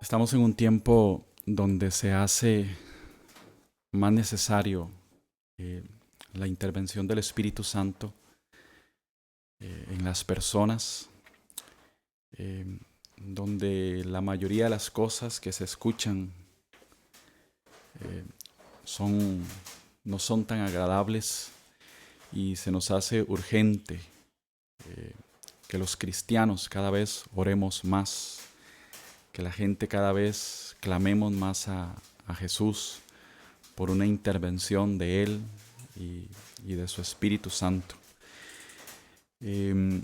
Estamos en un tiempo donde se hace más necesario eh, la intervención del Espíritu Santo en las personas, eh, donde la mayoría de las cosas que se escuchan eh, son, no son tan agradables y se nos hace urgente eh, que los cristianos cada vez oremos más, que la gente cada vez clamemos más a Jesús por una intervención de Él y, y de su Espíritu Santo. Eh,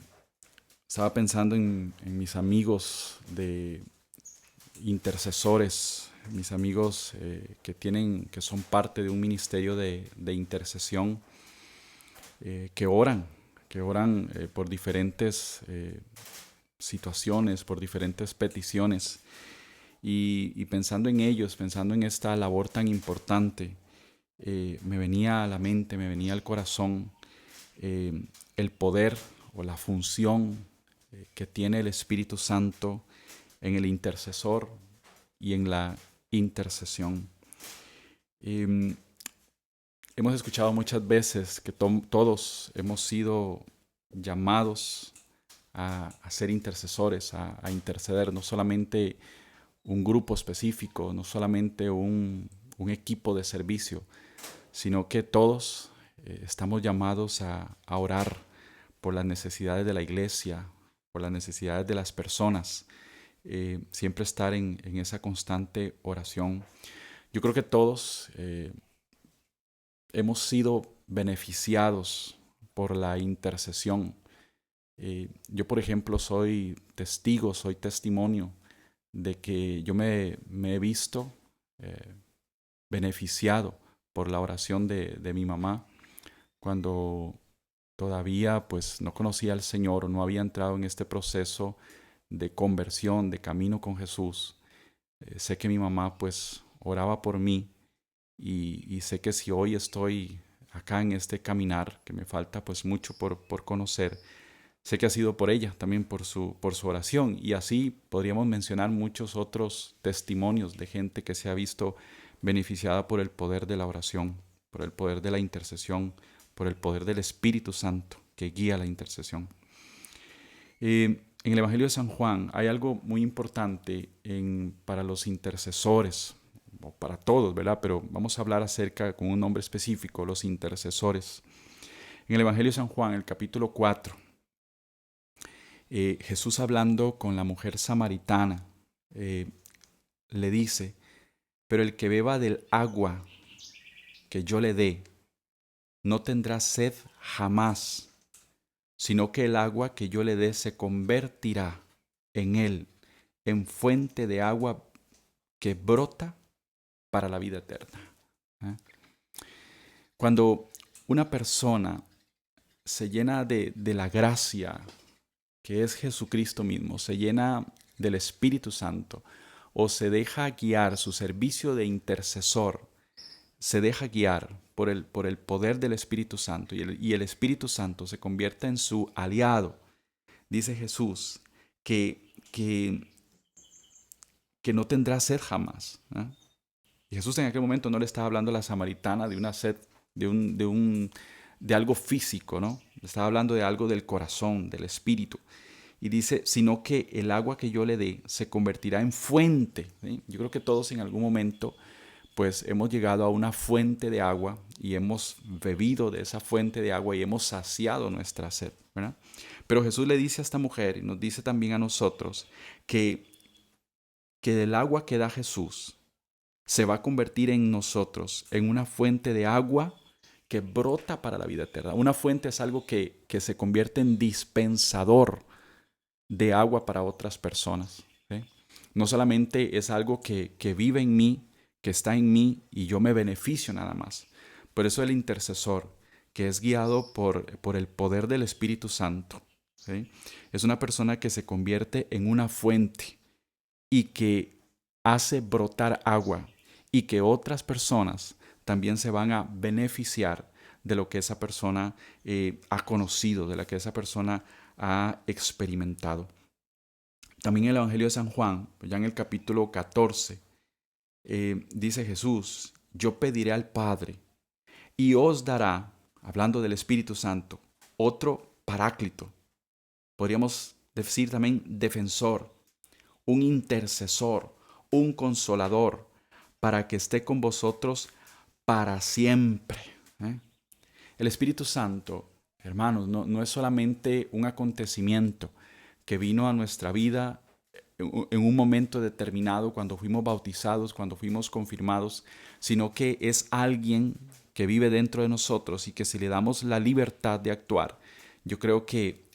Estaba pensando en mis amigos de intercesores, mis amigos que son parte de un ministerio de intercesión, que oran por diferentes situaciones, por diferentes peticiones. Y pensando en ellos, pensando en esta labor tan importante, me venía a la mente, me venía al corazón el poder o la función que tiene el Espíritu Santo en el intercesor y en la intercesión. Eh, Hemos escuchado muchas veces que todos hemos sido llamados a ser intercesores, a interceder, no solamente un grupo específico, no solamente un equipo de servicio, sino que todos estamos llamados a orar por las necesidades de la iglesia, por las necesidades de las personas, siempre estar en esa constante oración. Yo creo que todos hemos sido beneficiados por la intercesión. Yo, por ejemplo, soy testigo, soy testimonio de que yo me he visto eh, beneficiado por la oración de mi mamá cuando todavía pues no conocía al Señor o no había entrado en este proceso de conversión, de camino con Jesús. Sé que mi mamá pues oraba por mí y sé que si hoy estoy acá en este caminar, que me falta pues mucho por conocer, sé que ha sido por ella, también por su oración. Y así podríamos mencionar muchos otros testimonios de gente que se ha visto beneficiada por el poder de la oración, por el poder de la intercesión, por el poder del Espíritu Santo que guía la intercesión. En el Evangelio de San Juan hay algo muy importante para los intercesores, o para todos, ¿verdad? Pero vamos a hablar acerca con un nombre específico, los intercesores. En el Evangelio de San Juan, el capítulo 4, Jesús hablando con la mujer samaritana, eh, le dice, pero el que beba del agua que yo le dé, no tendrá sed jamás, sino que el agua que yo le dé se convertirá en él, en fuente de agua que brota para la vida eterna. ¿Eh? Cuando una persona se llena de la gracia que es Jesucristo mismo, se llena del Espíritu Santo o se deja guiar su servicio de intercesor, se deja guiar por el poder del Espíritu Santo y el Espíritu Santo se convierte en su aliado, dice Jesús, que, que no tendrá sed jamás. ¿Eh? Y Jesús en aquel momento no le estaba hablando a la samaritana de una sed, de algo físico, ¿no? Le estaba hablando de algo del corazón, del espíritu. Y dice, sino que el agua que yo le dé se convertirá en fuente. ¿Sí? Yo creo que todos en algún momento pues hemos llegado a una fuente de agua y hemos bebido de esa fuente de agua y hemos saciado nuestra sed, ¿verdad? Pero Jesús le dice a esta mujer y nos dice también a nosotros que, que del agua que da Jesús se va a convertir en nosotros en una fuente de agua que brota para la vida eterna. Una fuente es algo que se convierte en dispensador de agua para otras personas. ¿Sí? No solamente es algo que vive en mí, que está en mí y yo me beneficio nada más. Por eso el intercesor, que es guiado por el poder del Espíritu Santo, ¿sí? Es una persona que se convierte en una fuente y que hace brotar agua y que otras personas también se van a beneficiar de lo que esa persona ha conocido, de lo que esa persona ha experimentado. También en el Evangelio de San Juan, pues ya en el capítulo 14, dice Jesús, yo pediré al Padre y os dará, hablando del Espíritu Santo, otro paráclito. Podríamos decir también defensor, un intercesor, un consolador, para que esté con vosotros para siempre. ¿eh? El Espíritu Santo, hermanos, no es solamente un acontecimiento que vino a nuestra vida en un momento determinado, cuando fuimos bautizados, cuando fuimos confirmados, sino que es alguien que vive dentro de nosotros y que si le damos la libertad de actuar, yo creo que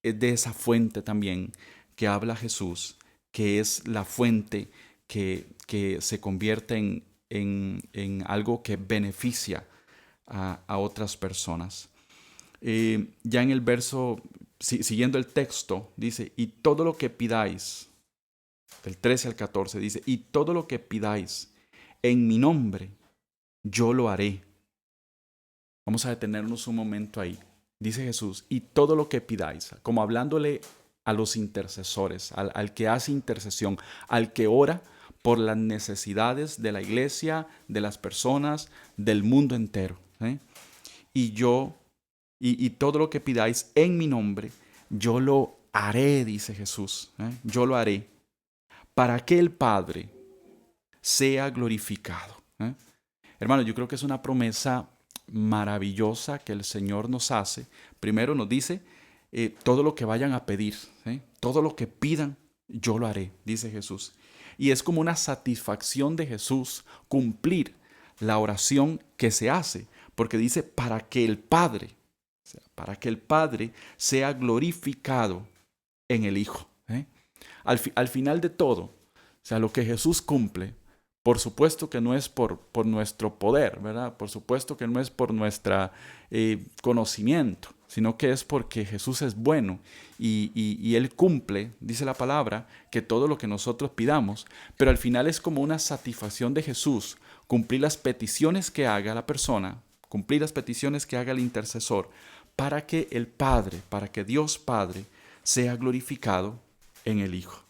es de esa fuente también que habla Jesús, que es la fuente que se convierte en algo que beneficia a otras personas. Ya en el verso, siguiendo el texto, dice, y todo lo que pidáis, del 13 al 14, dice, y todo lo que pidáis en mi nombre, yo lo haré. Vamos a detenernos un momento ahí. Dice Jesús, y todo lo que pidáis, como hablándole a los intercesores, al que hace intercesión, al que ora por las necesidades de la iglesia, de las personas, del mundo entero. Y yo, y todo lo que pidáis en mi nombre, yo lo haré, dice Jesús. Yo lo haré para que el Padre sea glorificado. Hermano, yo creo que es una promesa maravillosa que el Señor nos hace. Primero nos dice, todo lo que vayan a pedir, todo lo que pidan, yo lo haré, dice Jesús. Y es como una satisfacción de Jesús cumplir la oración que se hace, porque dice, para que el Padre, o sea, para que el Padre sea glorificado en el Hijo. Al final de todo, o sea, lo que Jesús cumple, por supuesto que no es por nuestro poder, ¿verdad? Por supuesto que no es por nuestro conocimiento, sino que es porque Jesús es bueno y Él cumple, dice la palabra, que todo lo que nosotros pidamos, pero al final es como una satisfacción de Jesús, cumplir las peticiones que haga la persona, cumplir las peticiones que haga el intercesor, para que el Padre, para que Dios Padre sea glorificado en el Hijo.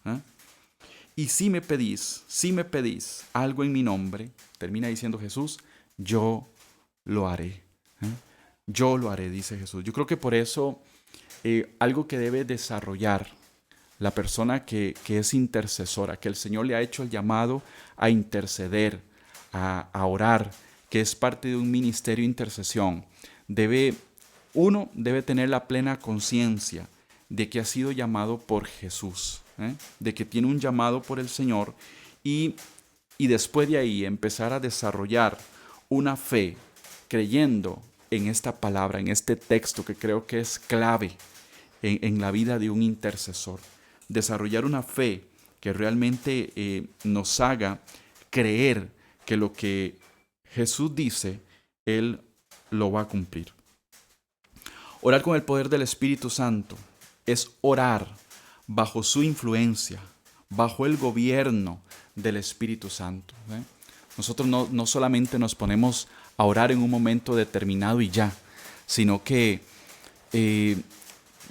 Y si me pedís algo en mi nombre, termina diciendo Jesús, yo lo haré. Yo lo haré, dice Jesús. Yo creo que por eso algo que debe desarrollar la persona que es intercesora, que el Señor le ha hecho el llamado a interceder, a orar, que es parte de un ministerio de intercesión, uno debe tener la plena conciencia de que ha sido llamado por Jesús, de que tiene un llamado por el Señor y después de ahí empezar a desarrollar una fe creyendo en esta palabra, en este texto que creo que es clave en la vida de un intercesor. Desarrollar una fe que realmente nos haga creer que lo que Jesús dice, Él lo va a cumplir. Orar con el poder del Espíritu Santo es orar bajo su influencia, bajo el gobierno del Espíritu Santo. Nosotros no solamente nos ponemos a orar en un momento determinado y ya, sino que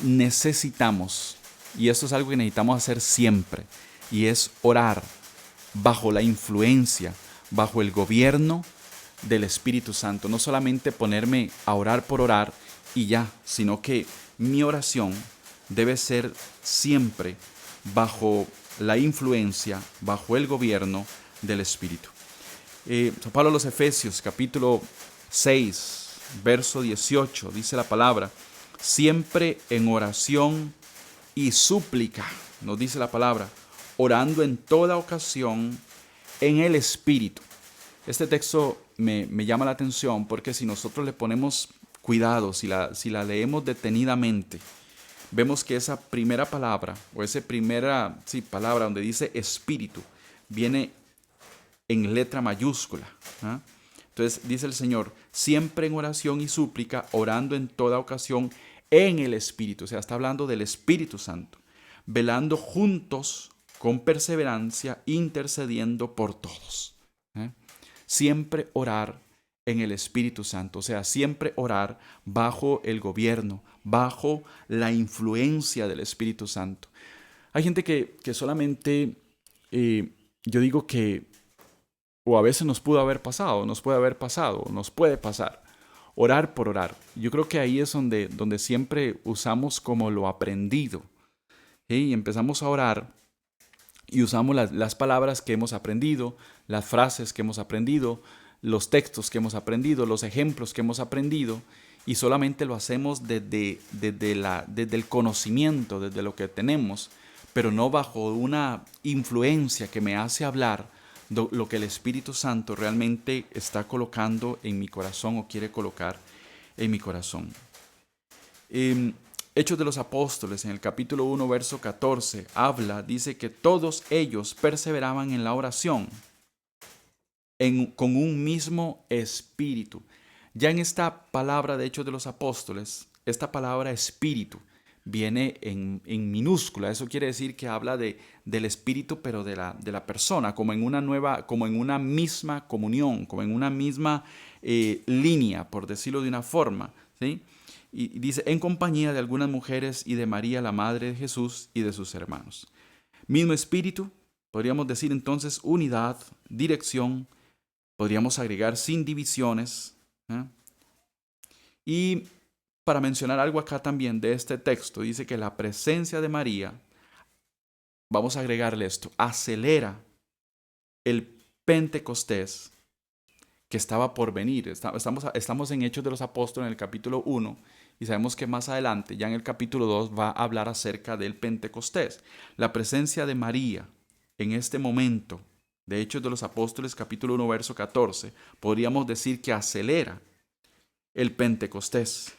necesitamos, y esto es algo que necesitamos hacer siempre, y es orar bajo la influencia, bajo el gobierno del Espíritu Santo. No solamente ponerme a orar por orar y ya, sino que mi oración debe ser siempre bajo la influencia, bajo el gobierno del Espíritu. San Pablo a los Efesios, capítulo 6, verso 18, dice la palabra, siempre en oración y súplica, nos dice la palabra, orando en toda ocasión en el Espíritu. Este texto me llama la atención porque si nosotros le ponemos cuidado, si la leemos detenidamente, vemos que esa primera palabra, o esa primera palabra donde dice Espíritu, viene en letra mayúscula. Entonces dice el Señor, siempre en oración y súplica, orando en toda ocasión en el Espíritu. O sea, está hablando del Espíritu Santo, velando juntos con perseverancia, intercediendo por todos. Siempre orar en el Espíritu Santo, o sea, siempre orar bajo el gobierno, bajo la influencia del Espíritu Santo. Hay gente que solamente, yo digo que, o a veces nos puede haber pasado, nos puede pasar. Orar por orar. Yo creo que ahí es donde siempre usamos como lo aprendido. ¿Sí? Y empezamos a orar y usamos las palabras que hemos aprendido, las frases que hemos aprendido, los textos que hemos aprendido, los ejemplos que hemos aprendido, y solamente lo hacemos desde el conocimiento, desde lo que tenemos, pero no bajo una influencia que me hace hablar lo que el Espíritu Santo realmente está colocando en mi corazón o quiere colocar en mi corazón. Hechos de los Apóstoles, en el capítulo 1, verso 14, dice que todos ellos perseveraban en la oración con un mismo espíritu. Ya en esta palabra de Hechos de los Apóstoles, esta palabra espíritu viene en minúscula. Eso quiere decir que habla del espíritu, pero de la persona, como en una misma comunión, como en una misma línea, por decirlo de una forma, ¿sí? Y dice, en compañía de algunas mujeres y de María, la madre de Jesús, y de sus hermanos. Mismo espíritu, podríamos decir entonces unidad, dirección, podríamos agregar sin divisiones. ¿Eh? Y para mencionar algo acá también de este texto, dice que la presencia de María, vamos a agregarle esto, acelera el Pentecostés que estaba por venir. Estamos en Hechos de los Apóstoles en el capítulo 1 y sabemos que más adelante, ya en el capítulo 2, va a hablar acerca del Pentecostés. La presencia de María en este momento, de Hechos de los Apóstoles, capítulo 1, verso 14, podríamos decir que acelera el Pentecostés.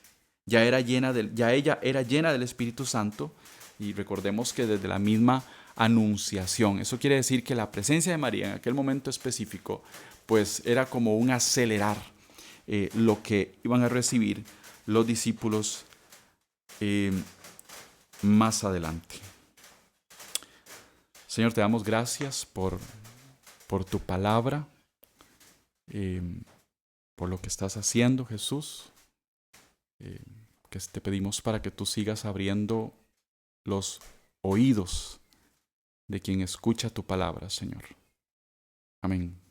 Ya ella era llena del Espíritu Santo, y recordemos que desde la misma anunciación. Eso quiere decir que la presencia de María en aquel momento específico, pues era como un acelerar lo que iban a recibir los discípulos más adelante. Señor, te damos gracias por tu palabra, por lo que estás haciendo, Jesús. Que te pedimos para que tú sigas abriendo los oídos de quien escucha tu palabra, Señor. Amén.